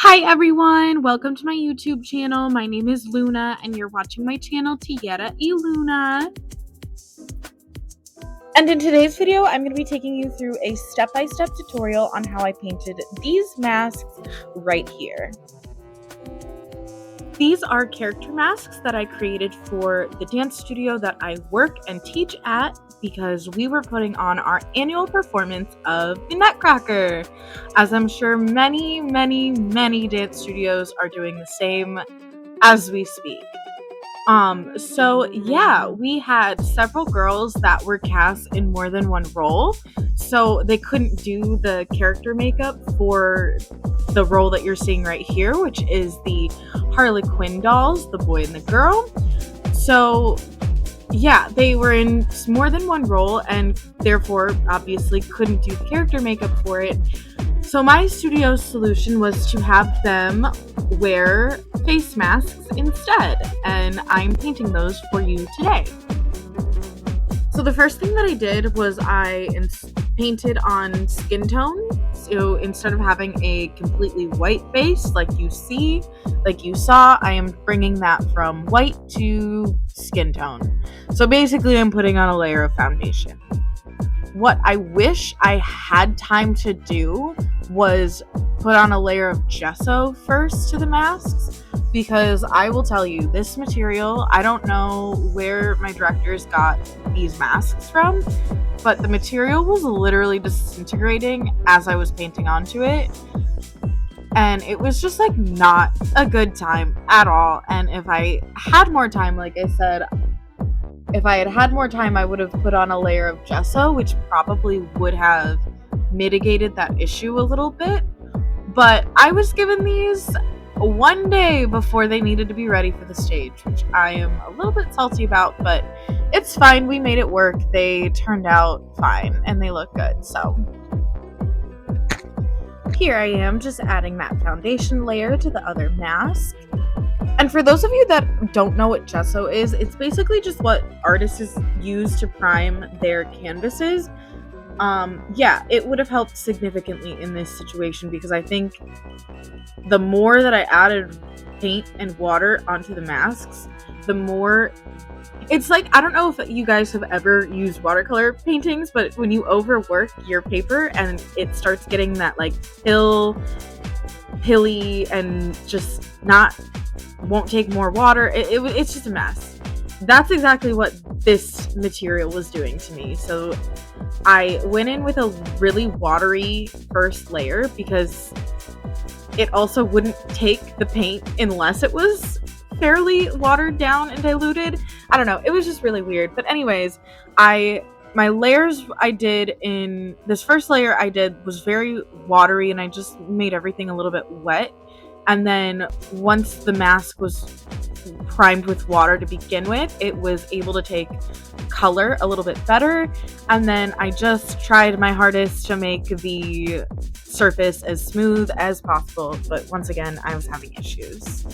Hi everyone, welcome to my YouTube channel. My name is Luna and you're watching my channel Tierra y Luna. And in today's video, I'm going to be taking you through a step-by-step tutorial on how I painted these masks right here. These are character masks that I created for the dance studio that I work and teach at because we were putting on our annual performance of the Nutcracker, as I'm sure many dance studios are doing the same as we speak. So yeah, we had several girls that were cast in more than one role, so they couldn't do the character makeup for the role that you're seeing right here, which is the Harlequin dolls, the boy and the girl. So yeah, they were in more than one role and therefore obviously couldn't do character makeup for it. So my studio's solution was to have them wear face masks instead, and I'm painting those for you today. So the first thing that I did was I painted on skin tone. So instead of having a completely white base like you saw, I am bringing that from white to skin tone. So basically I'm putting on a layer of foundation. What I wish I had time to do was put on a layer of gesso first to the masks, because I will tell you, this material, I don't know where my directors got these masks from, but the material was literally disintegrating as I was painting onto it, and it was just like not a good time at all. And if I had more time, like I said, if I had had more time, I would have put on a layer of gesso, which probably would have mitigated that issue a little bit. But I was given these one day before they needed to be ready for the stage, which I am a little bit salty about, but it's fine. We made it work. They turned out fine and they look good. So here I am just adding that foundation layer to the other mask. And for those of you that don't know what gesso is, it's basically just what artists use to prime their canvases. Yeah, it would have helped significantly in this situation, because I think the more that I added paint and water onto the masks, the more it's like, I don't know if you guys have ever used watercolor paintings, but when you overwork your paper and it starts getting that like pilly and just won't take more water, it's just a mess. That's exactly what this material was doing to me. So I went in with a really watery first layer because it also wouldn't take the paint unless it was fairly watered down and diluted. I don't know, it was just really weird. But anyways, my layers I did in this first layer I did was very watery, and I just made everything a little bit wet. And then once the mask was primed with water to begin with, it was able to take color a little bit better. And then I just tried my hardest to make the surface as smooth as possible. But once again, I was having issues.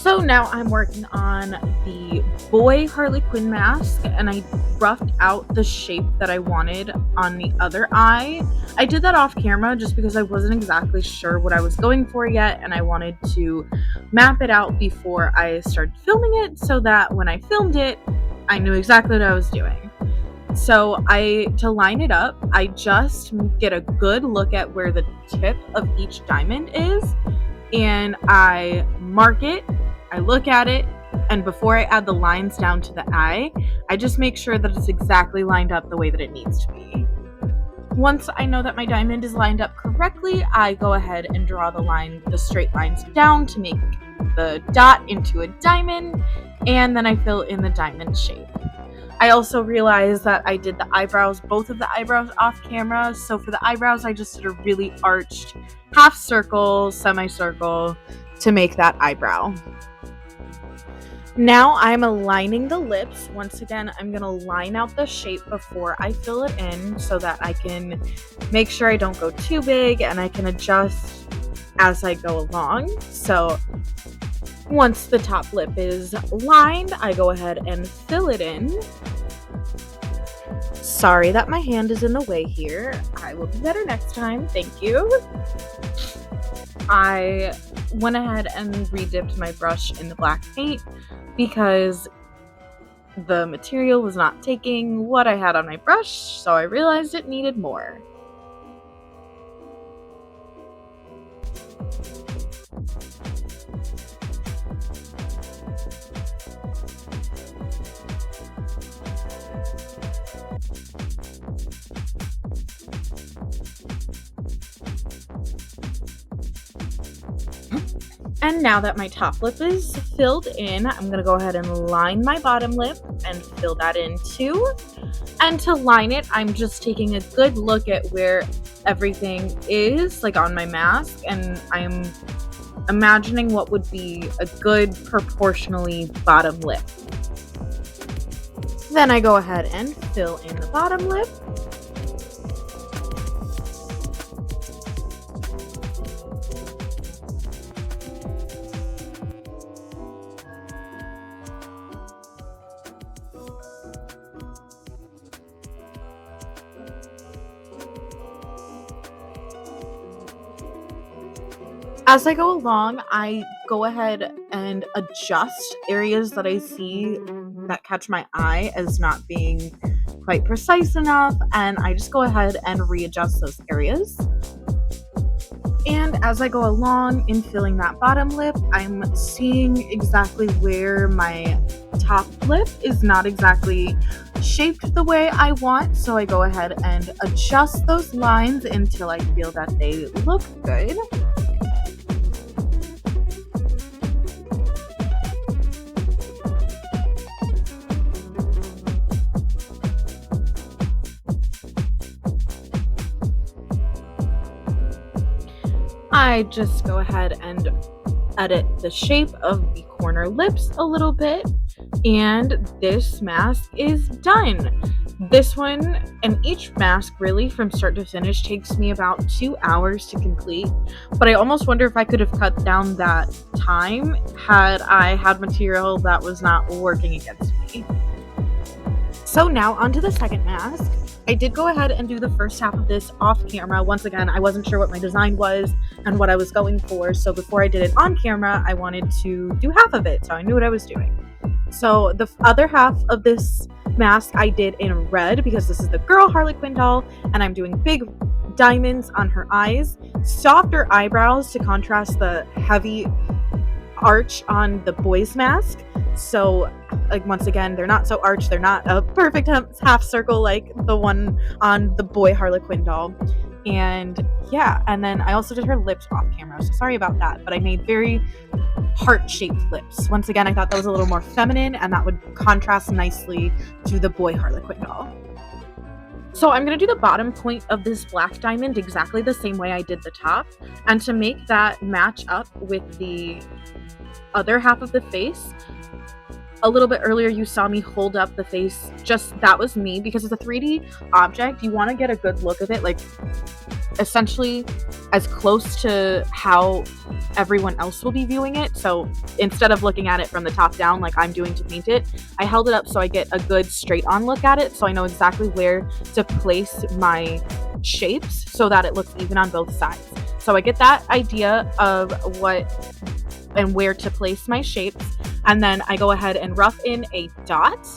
So now I'm working on the boy Harlequin mask, and I roughed out the shape that I wanted on the other eye. I did that off camera just because I wasn't exactly sure what I was going for yet, and I wanted to map it out before I started filming it so that when I filmed it, I knew exactly what I was doing. So to line it up, I just get a good look at where the tip of each diamond is, and I mark it, I look at it, and before I add the lines down to the eye, I just make sure that it's exactly lined up the way that it needs to be. Once I know that my diamond is lined up correctly, I go ahead and draw the straight lines down to make the dot into a diamond, and then I fill in the diamond shape. I also realized that I did both of the eyebrows off camera. So for the eyebrows, I just did a really arched half circle, semicircle to make that eyebrow. Now I'm aligning the lips. Once again, I'm going to line out the shape before I fill it in so that I can make sure I don't go too big and I can adjust as I go along. So once the top lip is lined, I go ahead and fill it in. Sorry that my hand is in the way here. I will do better next time. Thank you. I went ahead and redipped my brush in the black paint because the material was not taking what I had on my brush, so I realized it needed more. And now that my top lip is filled in, I'm going to go ahead and line my bottom lip and fill that in too. And to line it, I'm just taking a good look at where everything is, like on my mask, and I'm imagining what would be a good proportionally bottom lip. Then I go ahead and fill in the bottom lip. As I go along, I go ahead and adjust areas that I see that catch my eye as not being quite precise enough, and I just go ahead and readjust those areas. And as I go along in filling that bottom lip, I'm seeing exactly where my top lip is not exactly shaped the way I want, so I go ahead and adjust those lines until I feel that they look good. I just go ahead and edit the shape of the corner lips a little bit, and this mask is done. This one and each mask really from start to finish takes me about 2 hours to complete, but I almost wonder if I could have cut down that time had I had material that was not working against me. So now onto the second mask. I did go ahead and do the first half of this off camera. Once again, I wasn't sure what my design was and what I was going for, so before I did it on camera, I wanted to do half of it, so I knew what I was doing. So the other half of this mask I did in red because this is the girl Harlequin doll, and I'm doing big diamonds on her eyes, softer eyebrows to contrast the heavy arch on the boy's mask. So like once again, they're not so arched, they're not a perfect half circle like the one on the boy Harlequin doll. And yeah, and then I also did her lips off camera, so sorry about that, but I made very heart-shaped lips. Once again, I thought that was a little more feminine and that would contrast nicely to the boy Harlequin doll. So I'm going to do the bottom point of this black diamond exactly the same way I did the top, and to make that match up with the other half of the face, a little bit earlier you saw me hold up the face, just that was me, because it's a 3D object, you want to get a good look of it, like essentially as close to how everyone else will be viewing it. So instead of looking at it from the top down like I'm doing to paint it, I held it up so I get a good straight on look at it, so I know exactly where to place my shapes so that it looks even on both sides. So I get that idea of what and where to place my shapes, and then I go ahead and rough in a dot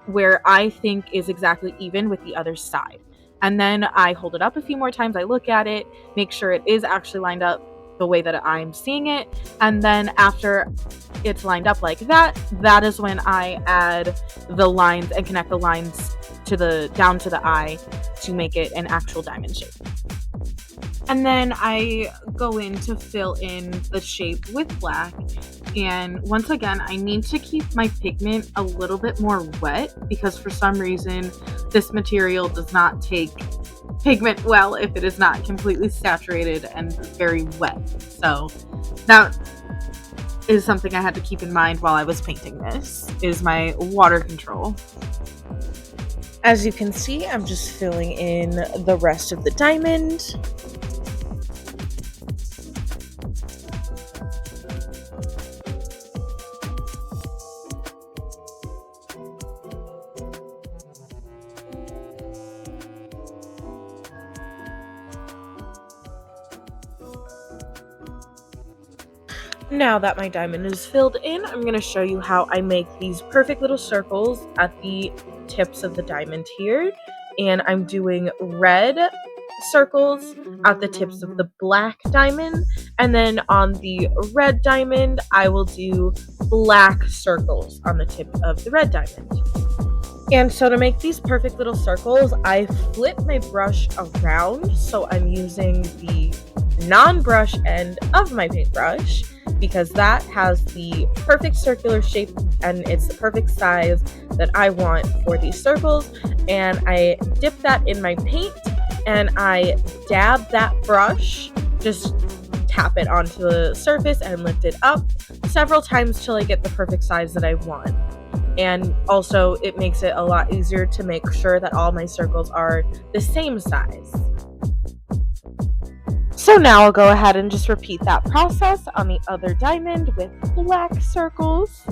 where I think is exactly even with the other side. And then I hold it up a few more times, I look at it, make sure it is actually lined up the way that I'm seeing it, and then after it's lined up like that, that is when I add the lines and connect the lines to the down to the eye to make it an actual diamond shape. And then I go in to fill in the shape with black. And once again, I need to keep my pigment a little bit more wet because for some reason this material does not take pigment well if it is not completely saturated and very wet. So that is something I had to keep in mind while I was painting this, is my water control. As you can see, I'm just filling in the rest of the diamond. Now that my diamond is filled in, I'm going to show you how I make these perfect little circles at the tips of the diamond here. And I'm doing red circles at the tips of the black diamond. And then on the red diamond, I will do black circles on the tip of the red diamond. And so to make these perfect little circles, I flip my brush around. So I'm using the non-brush end of my paintbrush because that has the perfect circular shape and it's the perfect size that I want for these circles. And I dip that in my paint and I dab that brush, just tap it onto the surface and lift it up several times till I get the perfect size that I want. And also it makes it a lot easier to make sure that all my circles are the same size. So now I'll go ahead and just repeat that process on the other diamond with black circles.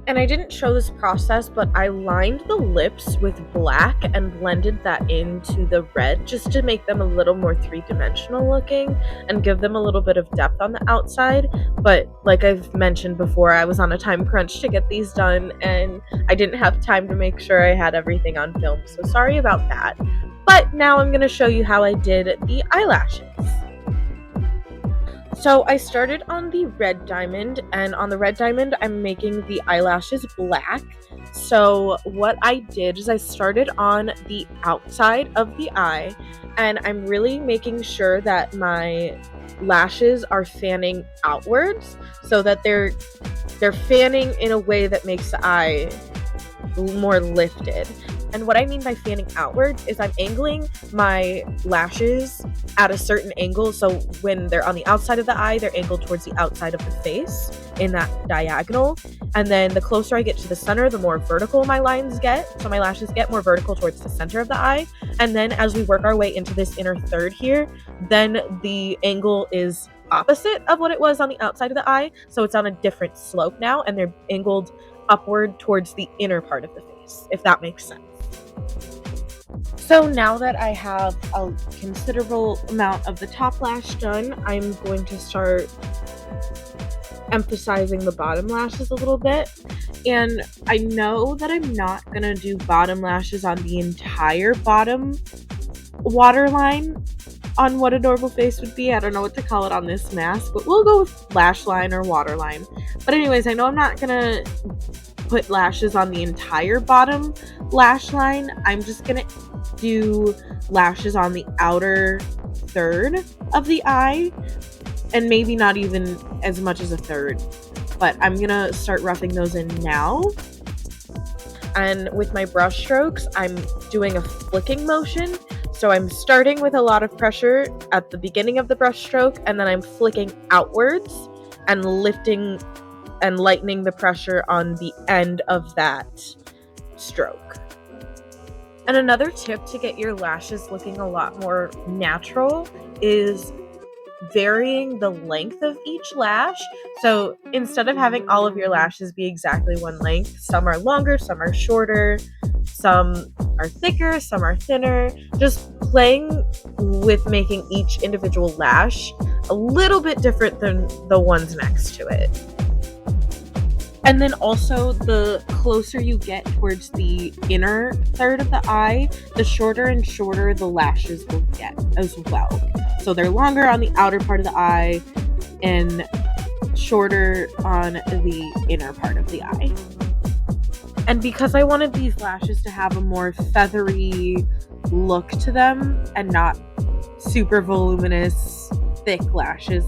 And I didn't show this process, but I lined the lips with black and blended that into the red just to make them a little more three-dimensional looking and give them a little bit of depth on the outside. But like I've mentioned before, I was on a time crunch to get these done and I didn't have time to make sure I had everything on film, so sorry about that. But now I'm going to show you how I did the eyelashes. So I started on the red diamond, and on the red diamond, I'm making the eyelashes black. So what I did is I started on the outside of the eye, and I'm really making sure that my lashes are fanning outwards so that they're fanning in a way that makes the eye more lifted. And what I mean by fanning outwards is I'm angling my lashes at a certain angle. So when they're on the outside of the eye, they're angled towards the outside of the face in that diagonal. And then the closer I get to the center, the more vertical my lines get. So my lashes get more vertical towards the center of the eye. And then as we work our way into this inner third here, then the angle is opposite of what it was on the outside of the eye. So it's on a different slope now, and they're angled upward towards the inner part of the face, if that makes sense. So now that I have a considerable amount of the top lash done, I'm going to start emphasizing the bottom lashes a little bit. And I know that I'm not going to do bottom lashes on the entire bottom waterline on what a normal face would be. I don't know what to call it on this mask, but we'll go with lash line or waterline. But anyways, I know I'm not gonna put lashes on the entire bottom lash line. I'm just gonna do lashes on the outer third of the eye, and maybe not even as much as a third, but I'm gonna start roughing those in now. And with my brush strokes, I'm doing a flicking motion. So I'm starting with a lot of pressure at the beginning of the brush stroke, and then I'm flicking outwards and lifting and lightening the pressure on the end of that stroke. And another tip to get your lashes looking a lot more natural is varying the length of each lash. So instead of having all of your lashes be exactly one length, some are longer, some are shorter, some are thicker, some are thinner, just playing with making each individual lash a little bit different than the ones next to it. And then also, the closer you get towards the inner third of the eye, the shorter and shorter the lashes will get as well. So they're longer on the outer part of the eye and shorter on the inner part of the eye. And because I wanted these lashes to have a more feathery look to them and not super voluminous, thick lashes,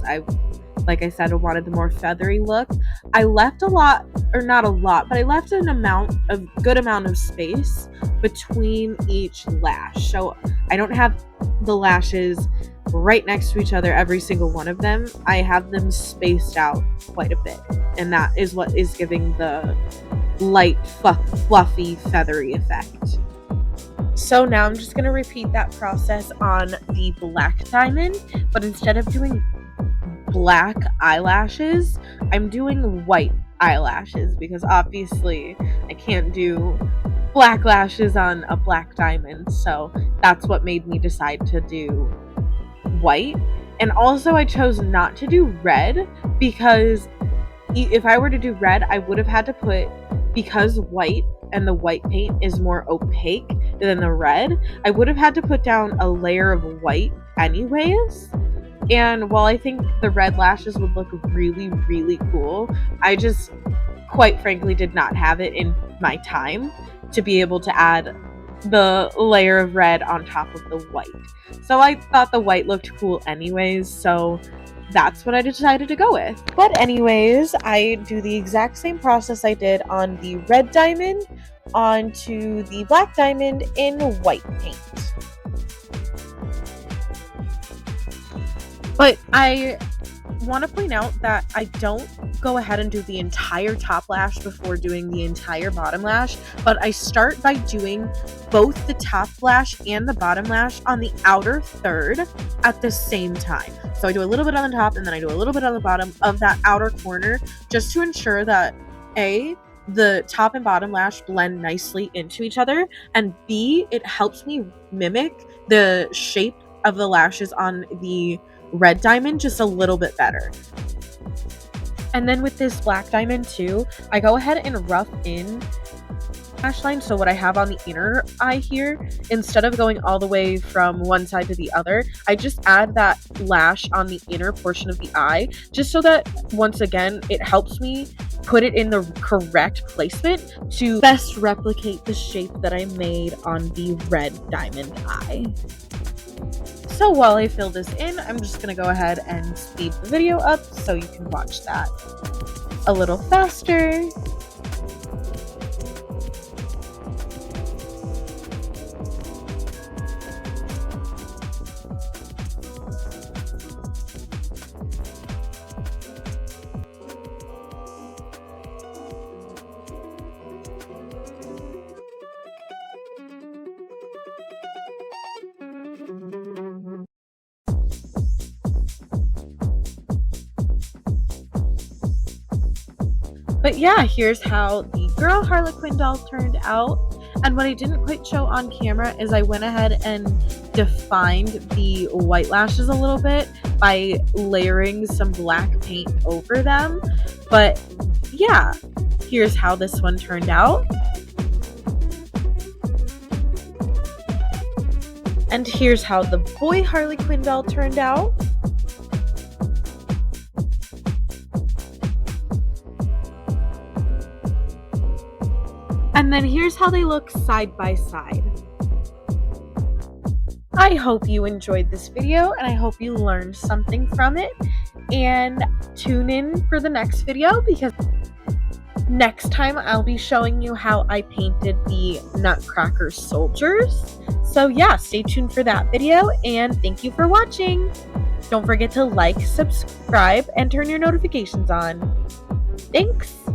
like I said, I wanted the more feathery look. I left a lot, or not a lot, but I left a good amount of space between each lash. So I don't have the lashes right next to each other, every single one of them. I have them spaced out quite a bit. And that is what is giving the light, fluffy, feathery effect. So now I'm just going to repeat that process on the black diamond, but instead of doing black eyelashes, I'm doing white eyelashes because obviously I can't do black lashes on a black diamond. So that's what made me decide to do white. And also I chose not to do red because if I were to do red, I would have had to put, because white and the white paint is more opaque than the red, I would have had to put down a layer of white anyways. And while I think the red lashes would look really, really cool, I just, quite frankly, did not have it in my time to be able to add the layer of red on top of the white. So I thought the white looked cool anyways, so that's what I decided to go with. But anyways, I do the exact same process I did on the red diamond onto the black diamond in white paint. But I want to point out that I don't go ahead and do the entire top lash before doing the entire bottom lash, but I start by doing both the top lash and the bottom lash on the outer third at the same time. So I do a little bit on the top and then I do a little bit on the bottom of that outer corner, just to ensure that A, the top and bottom lash blend nicely into each other, and B, it helps me mimic the shape of the lashes on the red diamond just a little bit better. And then with this black diamond too, I go ahead and rough in lash line. So what I have on the inner eye here, instead of going all the way from one side to the other, I just add that lash on the inner portion of the eye, just so that, once again, it helps me put it in the correct placement to best replicate the shape that I made on the red diamond eye. So while I fill this in, I'm just going to go ahead and speed the video up so you can watch that a little faster. But yeah, here's how the girl Harlequin doll turned out. And what I didn't quite show on camera is I went ahead and defined the white lashes a little bit by layering some black paint over them. But yeah, here's how this one turned out. And here's how the boy Harlequin doll turned out. And then here's how they look side by side. I hope you enjoyed this video and I hope you learned something from it. And tune in for the next video because next time I'll be showing you how I painted the Nutcracker soldiers. So yeah, stay tuned for that video and thank you for watching. Don't forget to like, subscribe, and turn your notifications on. Thanks!